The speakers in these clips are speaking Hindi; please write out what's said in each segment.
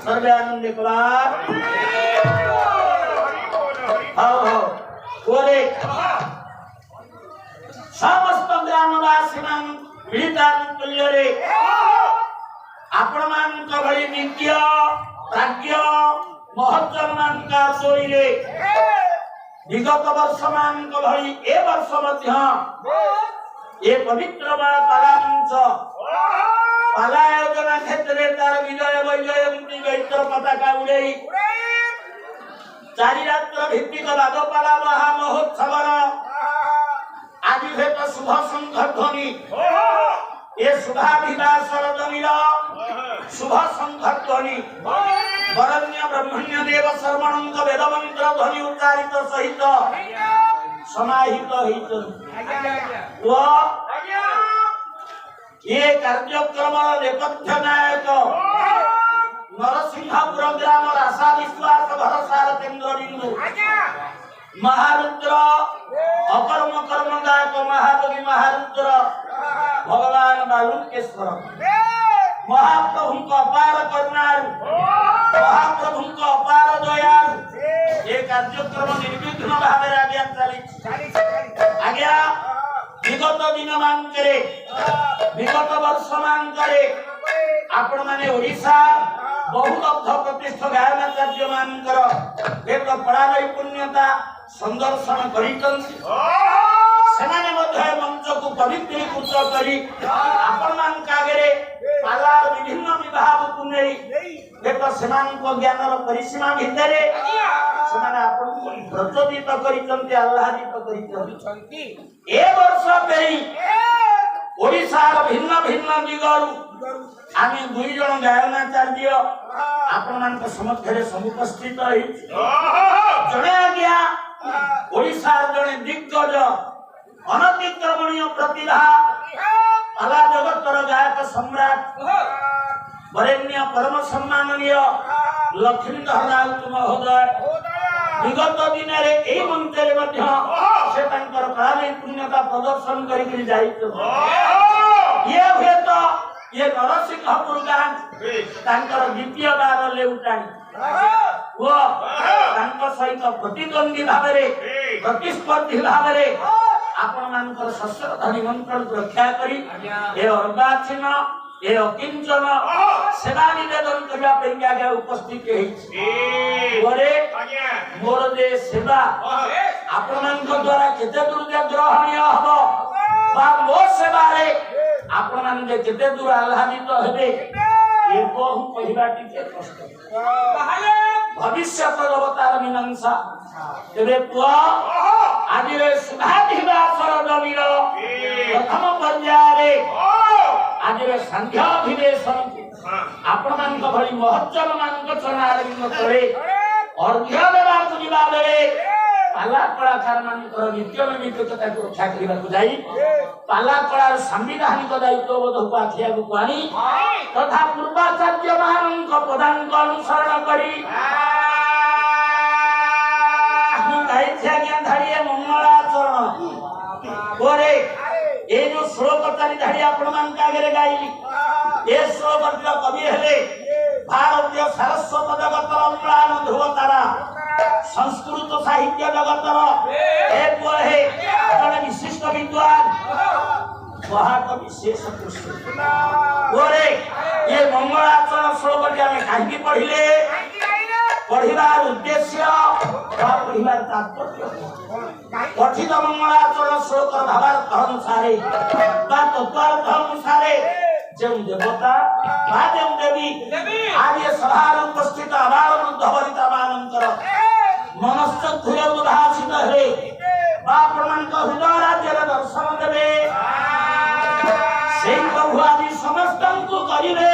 सर्वे आनंद कुमार हो बोले समस्त ग्रामवासी तुल्य आपण मान भली नित्य प्राज्ञ महोत्सव मान विगत वर्ष मान भली ए वर्ष ये पवित्र पालांच पाला योजना क्षेत्र तार विजय वैजय गैत्र पताका उड़े चारि रात्र भित्तिक बादपाला महा महोत्सव आज भेट शुभ शंख ध्वनि ये शुभाभिलाषर ध्वनि शुभ शंख ध्वनि वरण्य ब्रह्मण्य देव सर्वणंक वेद मंत्र ध्वनि उच्चारित सहित समाहित ये कार्यक्रम नेपथ्य नायक नरसिंहपुर ग्राम आशा विश्वास भरसार केन्द्र बिंदु महारुद्र अकर्म कर्म गायक महाबली महारुद्र भगवान बालुकेश्वर महाप्रभु को अपार करुणालु महाप्रभु को अपार दयालु ये कार्यक्रम निर्विघ्न भाव आज्ञा चली आज्ञा विगत दिन मानकरे विगत वर्ष मानकरे आपण माने ओडिशा बहुत लब्ध प्रतिष्ठ गायनाचार्य मानकर एक बड़ा नैपुण्यता संदर्शन करितंती सेमाने मध्य मंच को पवित्रीकृत करी आपण मान कागरे पालार विभिन्न विभाग को नै एक सेमान को ज्ञानर परिसीमा भितरे सेमाने आपण को प्रचोदित करितंती आह्लादित करितंती ए वर्ष पेई ओडिशार भिन्न भिन्न दिगरु आमे दुई जण गायनाचार्य आपण मान को समक्षरे समुपस्थित रही जणे आज्ञा ओडिशार जणे दिग्गज अनतिक्रमणीय प्रतिभा पाला जगतर गायक सम्राट वरेण्य परम सम्माननीय लक्ष्मीधर राउत महोदय विगत दिन एही मंचरे मध्य से तांकर कला नैपुण्यता प्रदर्शन करिकरी जाइतो ये हुए तो ये नरसिंहपुर गां तांकर द्वितीय बार लेउटाणी वो तांकर सहित प्रतिद्वंदी भावरे प्रतिस्पर्धी भावरे आपण मानकर सश्रद्धा निमंत्रण रक्षा करी ए अर्वाचीन ए अकिंचन सेवा निवेदन करबा पेंगा के उपस्थित हेछि बोरे मोर जे सेवा आपण मानक द्वारा केते दूर ग्रहणीय हबो बा मो सेवा रे आपण मान जे केते दूर आह्लादित हेबे ए बहु कहिबा टिके कष्ट ताहाले भविष्य अवतार मीमांसा तेरे पुआ आज रे सुधाधिवासर दमिर प्रथम पर्याये आज रे संध्या अधिवेशन आपण मानक भली महोत्सव मानक चरणार बिंद करे अर्घ्य देवा पुजिबा बेले पाला कलाकार मानकर नित्य नैमित्तिकता को रक्षा करबा को जाई पाला कलार संविधानिक दायित्व बोध को आखिया को आनी तथा पूर्वाचार्य मानक पदांक अनुसरण करी गायत्र्या ज्ञान धाड़िए मंगलाचरण बोरे ए जो श्लोक चारि धाड़ी आपण मान कागरे गाइली ए श्लोक कवि हेले भारतीय सारस्वत जगतर अम्लान ध्रुव तारा संस्कृत साहित्य जगतर एक है जड़े विशिष्ट विद्वान बहुत विशेष पुरुष बोरे ये मंगलाचरण श्लोक के हमें कहीं पढ़िले पढ़िबार उद्देश्य पढ़िबार तात्पर्य कथित मंगलाचरण श्लोक भावार्थ अनुसारे बा तत्वार्थ अनुसारे जो देवता बा देवी आज ये सभार उपस्थित आबाल वृद्ध वनिता मानकर मनश्चक्षुरे उद्भासित हे बा प्रमाणिक हृदय राज्य दर्शन देवे से प्रभु आदि समस्त को करिवे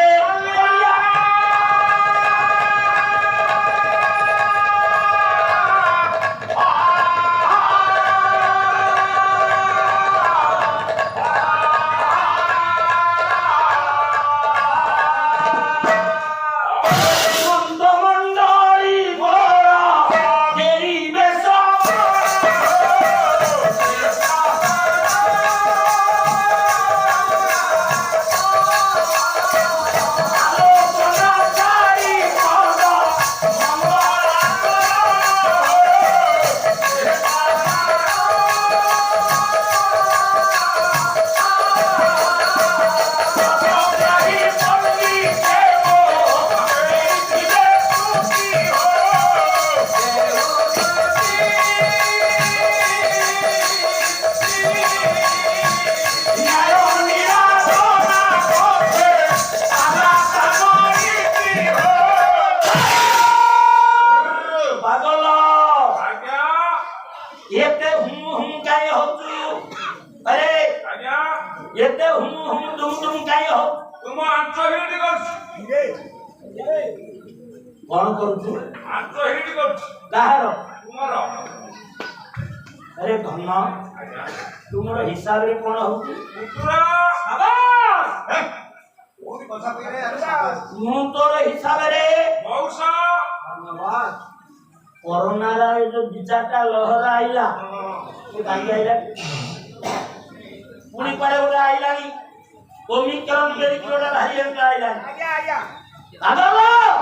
तुम आंचो हिट कौन करू आंचो हिट कर कहार तुम्हारा अरे धन तुम हिसाब रे कौन हो पुत्रा शाबाश कोई কথা কই রে আরে সাবাস मु तोर हिसाब रे मौसा ধন্যবাদ कोरोना रा जो विचारटा लहर आइला तो गाड़ी आइला पुणी पड़े गोटे आइलानी ओमिक्रॉन वेरिएंट भारी आइला আজ্ঞা আজ্ঞা दादा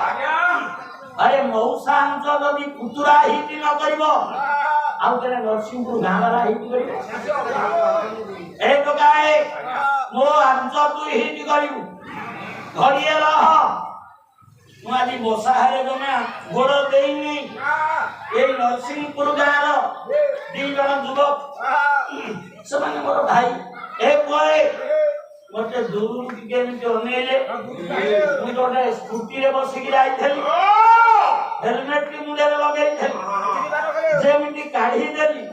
आज्ञा अरे मौसा अंश जदि पुतुरा हिट न करिवो आउ केने नरसिंहपुर गाँवरा हिट करिवो ए तो काए मो अंश तू हिट करिवु घड़िए रह मु आज बसा हारे जमा गोड़ देइनी ए नरसिंहपुर गाँव दी जन युवक समान मोर भाई ए कोए मते दूर के अनेले मु जोटे स्कूटी रे बसिकी आइथली हेलमेट की मुंडे लगे जेमिति काढ़ी देली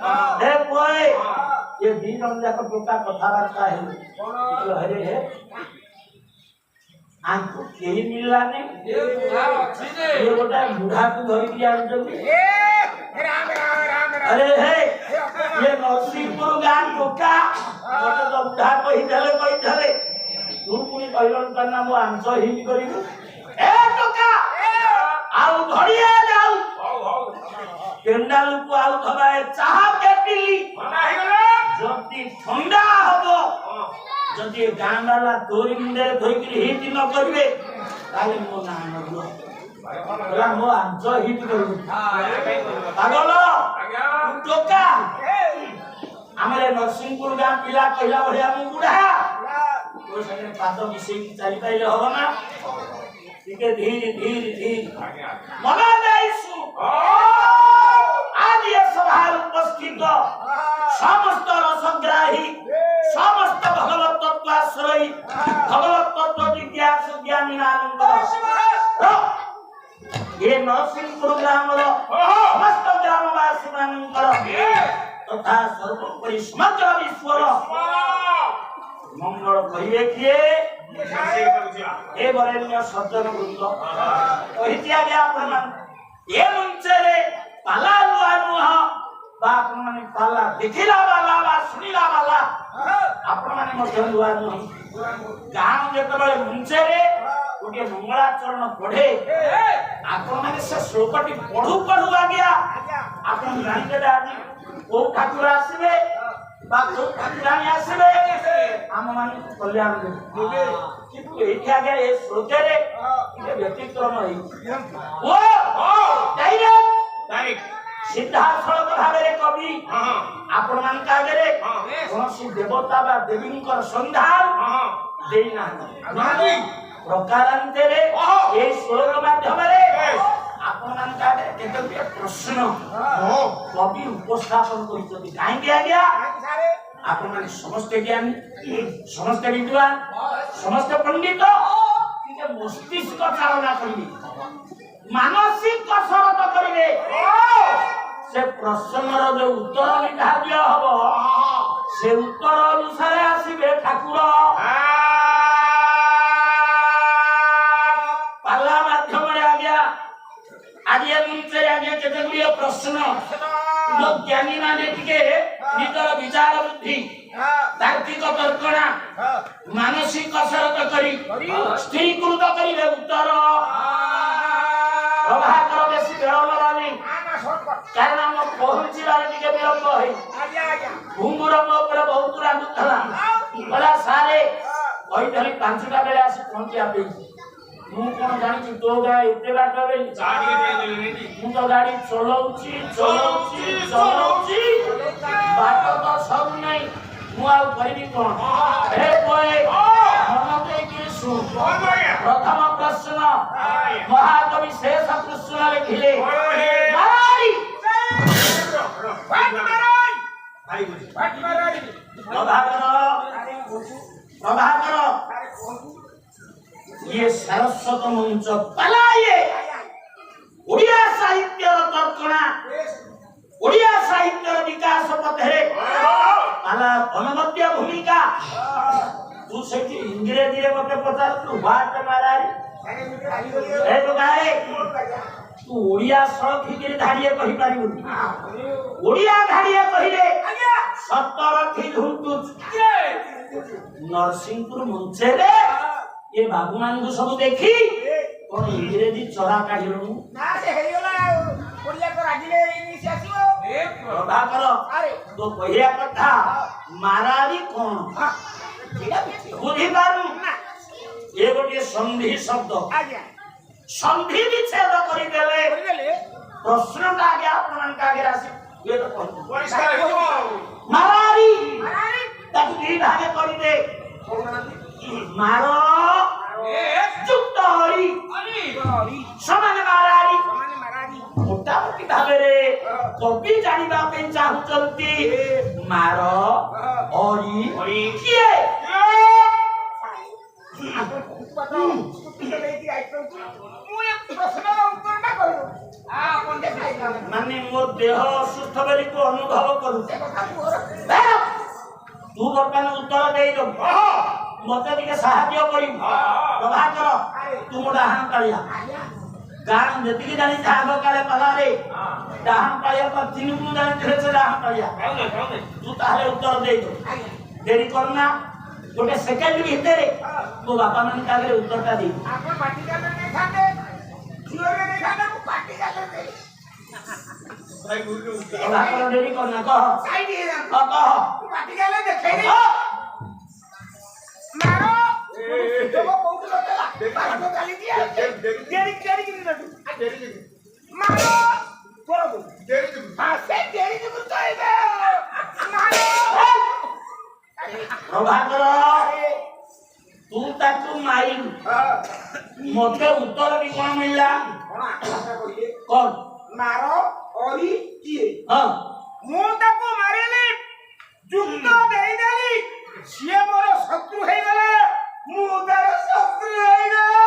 हे कोए ये दी जन जाक टोका कथाबार्ता है अरे हे आंको केही मिलला ने ये गोटा बुढ़ा को धरि दिया এ রাম রাম রাম রাম अरे हे ये नरसिंहपुर गान टोका गोटे तो बुढ़ा कही देले तू पुनी कहलन करना मो आंस हिट करिवु ए टोका आउ घड़िया जाऊ हाउ हाउ केंडाल को आउ थबाए चाहा केटिली मना हे गले जति ठंडा हबो जति गां वाला तोरी मुंडे धोइकरी हिट न करिवे ताले मो ना नबो बला मो आंस हिट करिवु पागल आज्ञा टोका हमरे नरसिंहपुर गां पिला कहला भलिया मु बुढ़ा तो संगे पाद मिसे की चली पाइले हो ना ठीक है धीरे धीरे धीरे आज्ञा मना जाइसु आज ये सभा उपस्थित समस्त रसग्राही समस्त भगवत तत्वाश्रयी भगवत तत्व जिज्ञास ज्ञानी आनंद ये नरसिंहपुर ग्राम समस्त ग्रामवासी मानकर तथा सर्वोपरि समग्र विश्वर मंगल कहिए किए ए बरेण्य सज्जन वृंद कहितिया गया आपण मान ए मंचरे पाला लुआ नुह बा आपण माने पाला देखिला वाला बा सुनिला वाला आपण माने मध्य लुआ नुह गांव जेतबळे मंचरे गोटे मंगलाचरण पढ़े आपण माने से श्लोकटी पढु पढु आ गया आपण जानते आज ओ ठाकुर आसीबे बा को ठाकुरानी आसीबे आम मान कल्याण देबे किंतु एठी आ गया ए श्लोके रे ये व्यतिक्रम है ओ डायरेक्ट सीधा सड़क भावे रे कवि आपण मान का आगे रे कोनसी देवता बा देवींकर संधान देई नाही प्रकारांते रे ए श्लोक माध्यम रे आपण मान का केते प्रश्न कवि उपस्थापन करिसथि काहे के आ गया आपण माने समस्त ज्ञानी समस्त विद्वान समस्त पंडित के मस्तिष्क चालना करिवे मानसिक कसरत करिवे से प्रश्नर जो उत्तर निधार्य हबो से उत्तर अनुसार आसीबे ठाकुर पाला माध्यम रे आ गया आज ये मुंचे आ गया केते गुलियो प्रश्न जो ज्ञानी माने टिके नितर विचार बुद्धि तार्किक तर्कणा मानसिक कसरत करी स्थिरीकृत करिवे उत्तर प्रभाकर बेसी बेळल रानी कारण हम पहुंचीबार टिके विलंब होई घुंगुर मो ऊपर बहुत रागुथला बड़ा सारे कहि धरी 5टा बेले आसी पहुंचिया पे मु कोन जानि छु तो गा एते बाट रे गाड़ी दे देली मु तो गाड़ी चलाउची बाट तो सब नहीं मु आ करबी कोन हे कोए मन के की सु प्रथम प्रश्न महाकवि शेष कृष्ण लिखिले नारायण प्रभाकर ये सरस्वत मंच पलाये ओडिया साहित्य तर्कणा ओडिया साहित्य विकास पथे पाला अनवद्य भूमिका तू सेठी इंग्रेजी रे मते पचार तू वाट मारारी ए तो गाए तू ओडिया सळक हिकिरी धाडिए कहि पारिबु ओडिया धाडिए कहिले आज्ञा 17 थी धुंतु नरसिंहपुर मुंचे रे ये बाबू मानगु सब देखी कोन इंग्रेजी चोरा काढिलु ना से हेइला ओडिया को रागिले इंग्लिश आसीबो प्रभा कर अरे तो कहिया कथा मारारी कोन बुझी पारु ये गोटे संधि शब्द आज्ञा संधि विच्छेद करि देले बोलिले प्रश्न का आगे आपन का आगे राशि ये तो कहू ପରିଷ୍କାର ହେଇଯିବ मारारी मारारी ताकि दी भागे करि दे मारो ଏ जुक्त हरि ଆରି समान मारारी माने मारारी मोटामोटी भावे रे कवि जानिबा पे चाहुचंती मारो हरि किए आपण कुटपातो कुटपातो लेकी आइतो मु एक प्रश्नर उत्तर ना करू आपण देखाइला माने मो देह असुस्थ बोली को अनुभव करू কথা मोर तू बर्तमान उत्तर दे दो मते टिके सहाय्य करी प्रभाकर तू मोर डाहान कालिया आज्ञा गान जतिके जानी थाग काले पलारे डाहान कालिया पर तीन को जानी थे से डाहान कालिया ଖାଉନେ तू ताले उत्तर दे दो आज्ञा देरी करना गोटे सेकंड भीतर तू बापा मन कागे उत्तरटा दे आपण पार्टी जाले नहीं खाते जिओरे नहीं खाते को पार्टी जाले नहीं ଭାଇ ଗୁରୁ प्रभाकर देरी करना कह साइड हे जा कह पार्टी जाले देखाइ नहीं मारो तो वो कोउट लतेला पार्टी गाली दिया देरी देरी की नटू मारो बोलो देरी की हां से देरी की तो है मारो प्रभाकर तू ताकू माइल मते उत्तर भी कोन मिलला कोना भाषा कहिए कौन मारो ओरी किए हां मु ताको मारेली जुक्त देई देली सिए मोर शत्रु हे गले मु तार शत्रु हे गले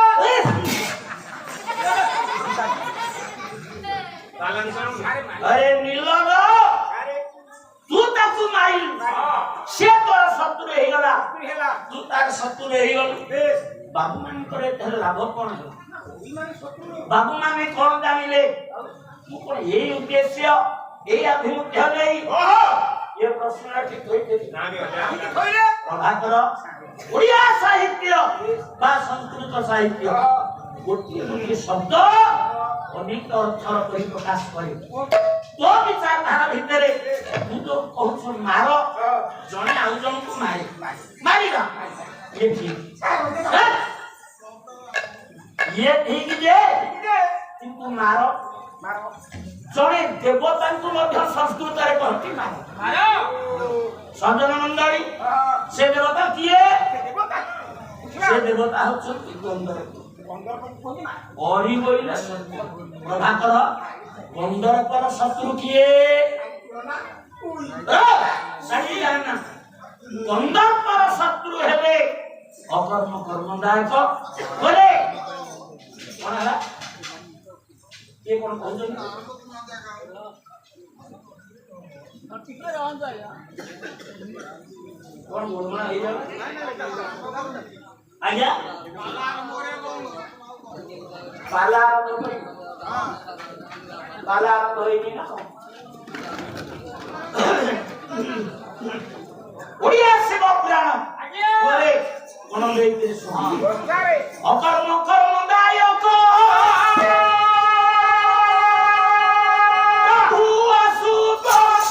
ତାଲାନ ସର अरे नीलग अरे तू ताकू माइल से तोर शत्रु हे गला हेला तू तार शत्रु हे गल बेस बाबू मान करे धर लाभ कोन है ई माने शत्रु बाबू माने कोन जानिले तू कोन यही उद्देश्य यही अभिमुख्य नहीं ये प्रश्न ठीक होइते ନା ବି ଅଜା ठीक कइले प्रभाकर ओडिया साहित्य बा संस्कृत साहित्य गोटे गोटे शब्द अनेक अर्थर कहि प्रकाश करे तो विचारधारा भितरे तू तो कहू मार जने आउ जन को मारे मारिगा ये ठीक ये ठीक जे किंतु मारो मारो जने देवता को मध्य संस्कृत रे कहती मारो ମାର सज्जन मंडली से देवता किए देवता से देवता होचंती गंधर्व बंदर को कोनी मार औरी बोइले प्रभाकर गंधर्व पर शत्रु किए ना उई सही जानना गंधर्व पर शत्रु हेले अकर्म कर्मदायक बोले कोन हला ये कोन कहउछन ठीक रहन जाय कोन बोलना हे जा आज्ञा पाला होई ना ओडिया शिव पुराण बोले कोन देते सुनी अरे अकर्म कर्मदायक तू असुतोष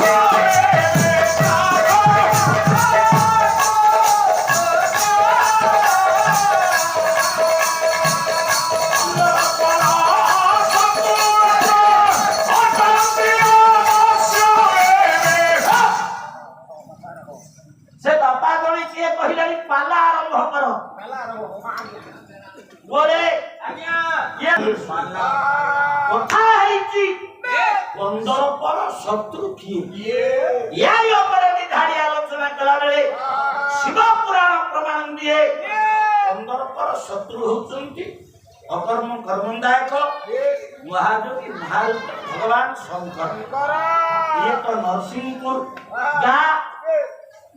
से बापा गणी किए कहिलानी पाला आरंभ कर पहला रो बोले आज्ञा ये पाला कथा हैची बंदर पर शत्रु किए याई ऊपर निधाड़ी आलोचना कला बेले शिव पुराण प्रमाण दिए बंदर पर शत्रु होचंती अकर्म कर्मदायक महायोगी महारुद्र भगवान शंकर ये तो नरसिंहपुर गाँ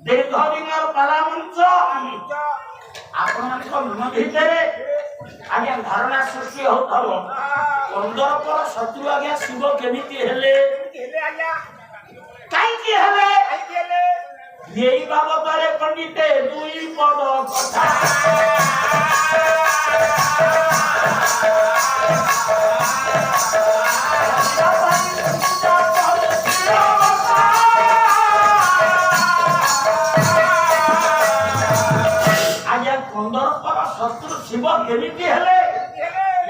दीर्घ दिन पाला मंच ଆପଣମାନଙ୍କ ମନ ଭିତରେ ଆଜ୍ଞା ଧାରଣା ସୃଷ୍ଟି ହଉଥିବ 15 ପର ଶତ୍ରୁ ଆଜ୍ଞା ଶିବ କେମିତି ହେଲେ କାହିଁକି ହେଲେ ଏଇ ବାବଦରେ ପଣ୍ଡିତେ 2 ପଦ କଥା ଆଜ୍ଞା 15 ପର ଶତ୍ରୁ ଶିବ କେମିତି ହେଲେ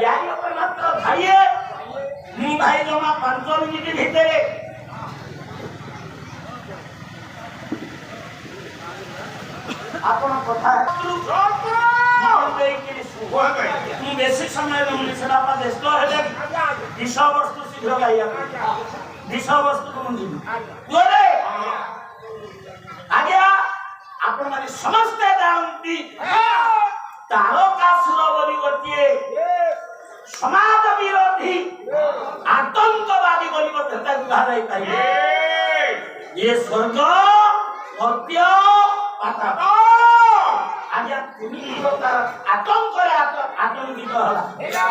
ୟାରି ଉପରେ ମାତ୍ର ଭାଇଏ ମୁଁ ଭାଇ ଜମା 5 ମିନିଟ୍ ଭିତରେ ଆପଣ କଥା ମୁଁ ବେଶୀ ସମୟ ନଉନି ସେଟା ବ୍ୟସ୍ତ ହେଲେ ବିଷୟବସ୍ତୁ ଶୀଘ୍ର ଗାଇବା ବିଷୟବସ୍ତୁକୁ ମୁଁ ଯିବି ଆଜ୍ଞା ଆପଣମାନେ ସମସ୍ତେ ଜାଣନ୍ତି ତାରକାସୁର ବୋଲି ଗୋଟିଏ ସମାଜ ବିରୋଧୀ ଆତଙ୍କବାଦୀ ବୋଲି ମଧ୍ୟ ତାକୁ କୁହାଯାଇପାରିବେ ଇଏ ସ୍ୱର୍ଗ ମର୍ତ୍ତ୍ୟ ପାତାଳ ଆଜ୍ଞା 3 ପ୍ରକାର ଆତଙ୍କରେ ଆତଙ୍କିତ ହେଲା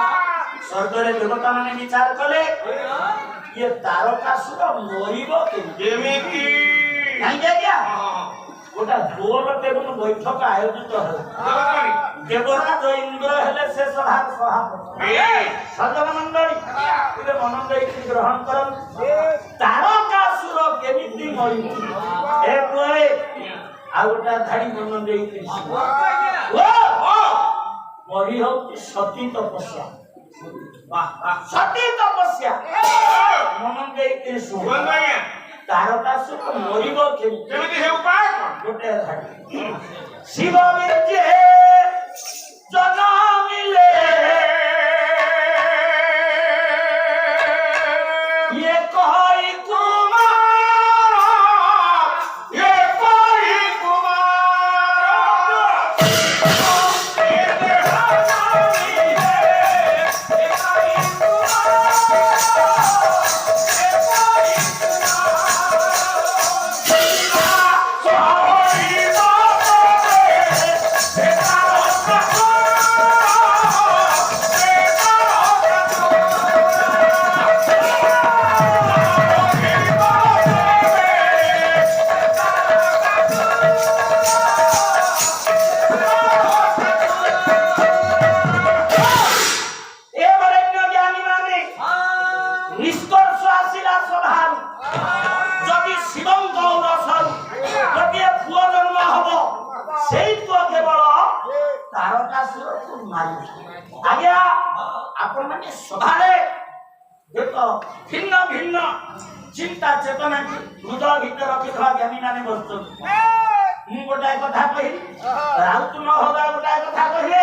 ସ୍ୱର୍ଗରେ ଦେବତାମାନେ ବିଚାର କଲେ ଇଏ ତାରକାସୁର ମରିବ କେମିତି କାହିଁକି ଆଜ୍ଞା ଗୋଟା ଗୋଲ ଟେବୁଲ ବୈଠକ ଆୟୋଜିତ ହେଲା ଦେବରାଜ ଇନ୍ଦ୍ର ହେଲେ ସେ ସଭାର ସଭାପତି ସଜ୍ଜନ ମଣ୍ଡଳୀ ଟିକେ ମନ ଦେଇକି ଗ୍ରହଣ କରନ୍ତୁ ତାରକାସୁର କେମିତି ମରିବ ଏ ପରେ ଆଉ ଗୋଟା ଧାଡ଼ି ମନ ଦେଇକି ମରି ହଉଛି ସତୀ ତପସ୍ୟା ସତୀ ତପସ୍ୟା ମନ ଦେଇକି ଶୁଣ ତାରକାସୁର ମରିବ କେମିତି ଗୋଟେ ଧାଡ଼ି ଶିବ ବିଜେ ଜନମିଲେ ଇଏ କହି ଆଜ୍ଞା ଆପଣମାନେ ସଭାରେ ଏକ ଭିନ୍ନ ଭିନ୍ନ ଚିନ୍ତା ଚେତନା ହୃଦୟ ଭିତରେ ରଖିଥିବା ଜ୍ଞାନୀମାନେ ବସୁଛନ୍ତି ମୁଁ ଗୋଟାଏ କଥା କହିଲି ରାଉତ ନ ହବା ଗୋଟାଏ କଥା କହିଲେ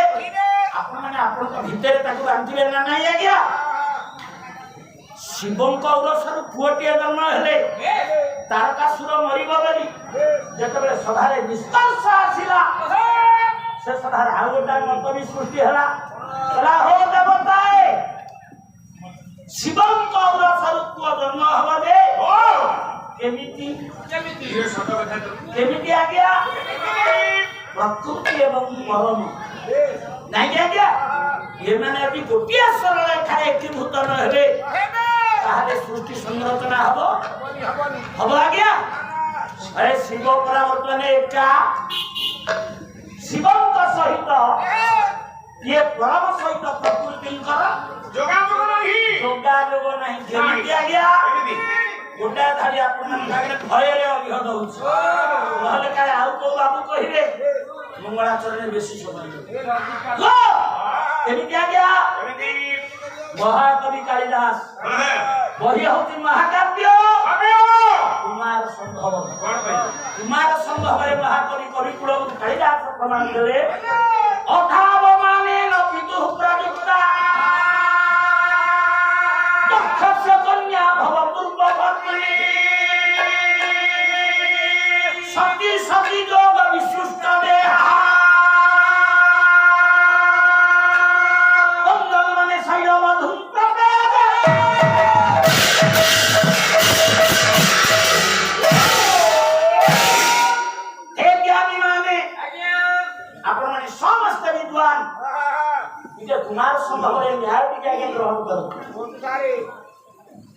ଆପଣମାନେ ଆପଣଙ୍କ ଭିତରେ ତାକୁ ବାନ୍ଧିବେ ନା ନାହିଁ ଆଜ୍ଞା ଶିବଙ୍କ ଔରସରୁ ପୁଅଟିଏ ଜନ୍ମ ହେଲେ ତାରକାସୁର ମରିବ ବୋଲି ଯେତେବେଳେ ସଭାରେ ନିଷ୍କର୍ଷ ଆସିଲା ସେ ସଭାରେ ଆଉ ଗୋଟାଏ ମତ ବି ସୃଷ୍ଟି ହେଲା ହଉ ଦେବତାଏ ଶିବଙ୍କ ଔରସରୁ ପୁଅ ଜନ୍ମ ହବ ଯେ କେମିତି ଆଜ୍ଞା ପ୍ରକୃତି ଏବଂ ପରମ ନାଇଁ ଆଜ୍ଞା ଏମାନେ ଯଦି ଗୋଟିଏ ସରଳରେଖାରେ ଏକୀଭୂତ ନ ହେବେ ତାହେଲେ ସୃଷ୍ଟି ସଂରଚନା ହବ ଆଜ୍ଞା ଶିବ ପରା ବର୍ତ୍ତମାନ ଏକା ଶିବଙ୍କ ସହିତ ଇଏ ପରମ ସହିତ ପ୍ରକୃତିଙ୍କର ଯୋଗାଯୋଗ ନାହିଁ ଯେମିତି ଆଜ୍ଞା ଗୋଟାଏ ଧାଡ଼ି ଆପଣଙ୍କ ଆଗରେ ଭୟରେ ଅଭିହତ ହଉଛି ନହେଲେ କାଳେ ଆଉ କୋଉ ବାବୁ କହିବେ ମଙ୍ଗଳାଚରଣରେ ବେଶୀ ସମୟ ଏମିତି ଆଜ୍ଞା ମହାକବି କାଳିଦାସ ବହି ହଉଛି ମହାକାବ୍ୟ କୁମାର ସମ୍ଭବରେ ମହାକବି କବି କୁଳକୁ କାଳିଦାସ ପ୍ରମାଣ ଦେଲେ ଅଥାବ ମାନେ ନବିତୁ ପ୍ରଯୁକ୍ତା ଦକ୍ଷସ୍ୟ କନ୍ୟା ଭବ ପୂର୍ବପତ୍ନୀ ସତୀ ସତୀ ଯୋଗ ବିଶୁଷ୍ଟ ଦେହା ମାନେ ଶୈଳ ମଧୁ ଆପଣ ମାନେ ଗ୍ରହଣ କର। ବନ୍ଧୁସାରେ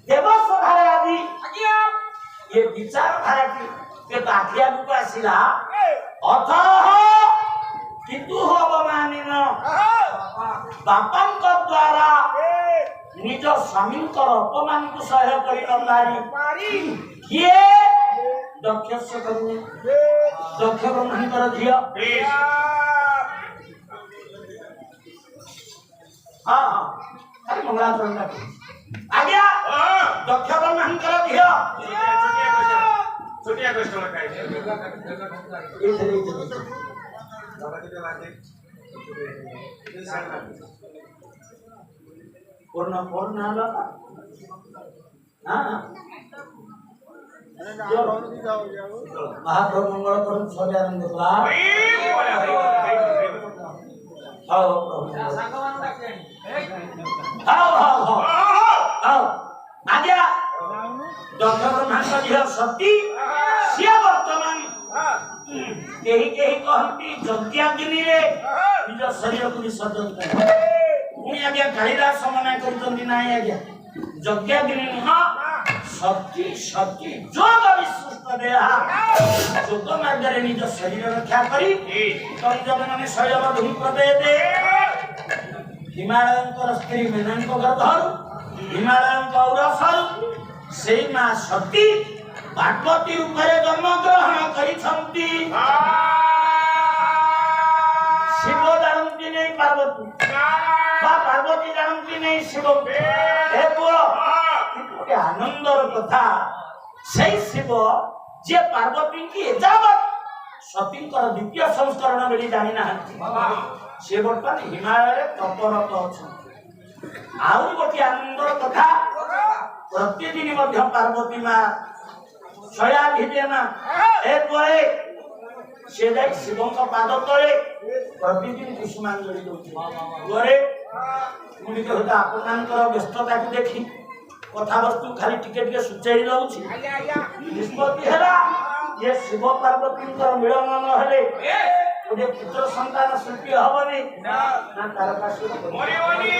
ଦେବସଭାରେ ଆଜି ଆଜ୍ଞା ଏ ବିଚାରଧାରାଟି ଯେ ଆଖି ଆଗକୁ ଆସିଲା ଏ ଅଥଃ କିନ୍ତୁ ଅବମାନିନ ବାପାଙ୍କ ଦ୍ୱାରା ନିଜ ସ୍ୱାମୀଙ୍କର ଅପମାନକୁ ସହ୍ୟ କରି ନ ପାରି ପାରି କିଏ ଦକ୍ଷସ୍ୟ କରୁନି ଦକ୍ଷ ବ୍ରହ୍ମଙ୍କର ଝିଅ ହଁ ହଁ ଖାଲି ମଙ୍ଗଳାଚରଣ ଡାକେ ଆଜ୍ଞା ଦକ୍ଷ ବ୍ରହ୍ମଙ୍କର ଝିଅ छोटिया कस्टमर काय ଏଇଥିରେ पूर्ण पूर्ण आला का हां महाप्रभु मंगल करून सभी आनंद करा आओ आओ आओ आओ आज्ञा डॉक्टर ब्रह्मांड झियो सती सिया वर्तमान केही केही कहती जंत्याग्नि रे निज शरीर को विसर्जन कर पुणी आज्ञा कालिदास मना करतंती नाही आज्ञा जंत्याग्नि नुह सती सती जोग विशिष्ट देहा जोग मार्ग रे निज शरीर रक्षा करी कंजन माने शैलव धूम प्रदेते हिमालयंकर स्त्री मेनंक गर्भर हिमालयंक औरसर सेई मा सती पार्वती ऊपर जन्म ग्रहण करिसंती शिव जानती नहीं पार्वती बा पार्वती जानती नहीं शिव हे पुओ कि आनंदर कथा सेई शिव जे पार्वती की एजावत सतींकर द्वितीय संस्करण बेली जानि नाहंती से वर्तमान हिमालय रे तपरत अछंती आउरी गोटी आनंदर कथा प्रतिदिन मध्य पार्वती मा छया भिदेना ए परे से जाय शिवं का पाद तले प्रतिदिन कुसुमांजलि दोछि गरे मुनि के होता आपनकर व्यस्तता को देखि कथा वस्तु खाली टिके टिके सुचेई रहउछि आज्ञा आज्ञा निष्पत्ति हेला ये शिव पार्वती कर मिलन न हेले ओदे पुत्र संतान सृष्टि हबनी ना तारकासुर मरिवनी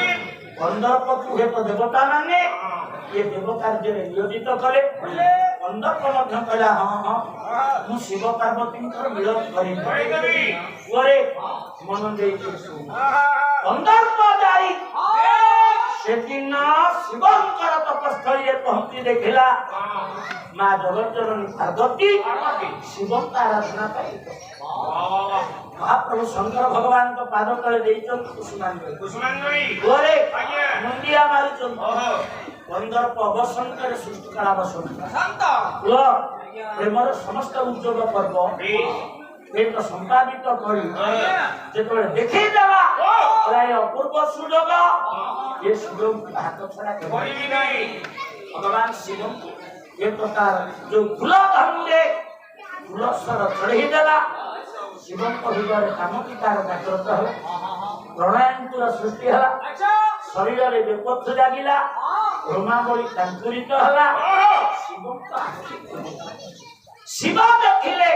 अंधपति हे तो देवता माने ये देव कार्य रे नियोजित कले अंधप मध्य कहला हां हां मु शिव पार्वती कर मिलन करी करी ओरे मन देई अंधप जाई सेदिन शिवंकर तपस्थली पहुंची देखिला मां जगतजननी पार्वती शिवं आराधना पाई महाप्रभु शंकर भगवान को पाद तले देइछन कुसुमांजलि गोरे आज्ञा मुंडिया मारिछन ओहो पंदर अवसन करे सृष्टि कला बसन शांत लो प्रेमर समस्त उद्योग पर्व एक संपादित करी जेतबे देखि देला प्राय अपूर्व सुयोग ये सुयोग हाथ छड़ा के मरिवनी नहीं भगवान शिव ये प्रकार जो फूल धनुरे फूलस्वर चढ़ी देला शिवं को हृदय कामकिकार जागृत है प्रणयंकुर सृष्टि हला शरीर रे बेपथ जागिला रोमावली कांकुरित हला शिवं को शिव देखिले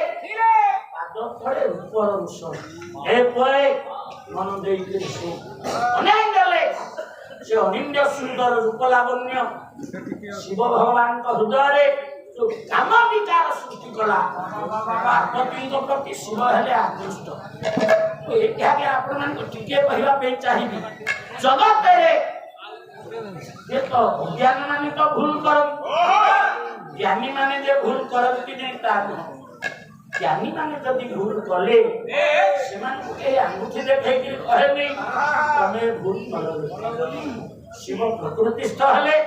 पाद तळे रूपर रूष हे पळे मन देई कृष्ण अनेक गले से अनिंद्य सुंदर रूप लावण्य शिव भगवान का हृदय रे जो काम विचार सृष्टि कला पार्वती को प्रति शिव हेले आकृष्ट तो एटा के आपण मन को टिके पहिला पे चाहिबी जगत रे ये तो ज्ञान माने तो भूल करम ज्ञानी माने जे भूल करती नहीं ता ज्ञानी माने जदी भूल कले सेमान को के अंगूठी देखाई कि कहे नहीं तमे भूल कलो शिव प्रकृतिस्थ हेले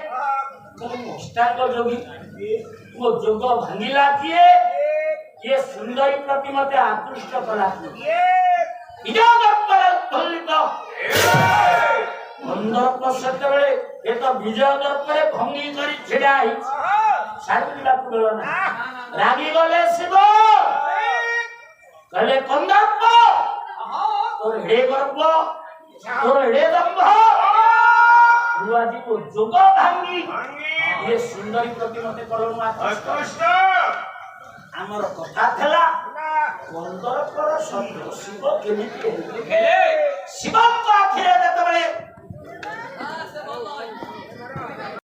अष्टांग योगी वो जोग भांगिला किए ये सुंदरी प्रति मते आकृष्ट कला विजय पर फलित अंदर पश्चात बेले ये तो विजय पर भंगी करी छिड़ाई सारिला पुरना रागी गले शिव कहले कंदर्प तोर हे गर्भ तोर हे दंभ रुआजी को जोग भांगी ये सुंदरी प्रति मते कलम अष्टुष्ट आमर कथा थला कंदर पर शिव केमिति हेले शिव को आखिरे देतबे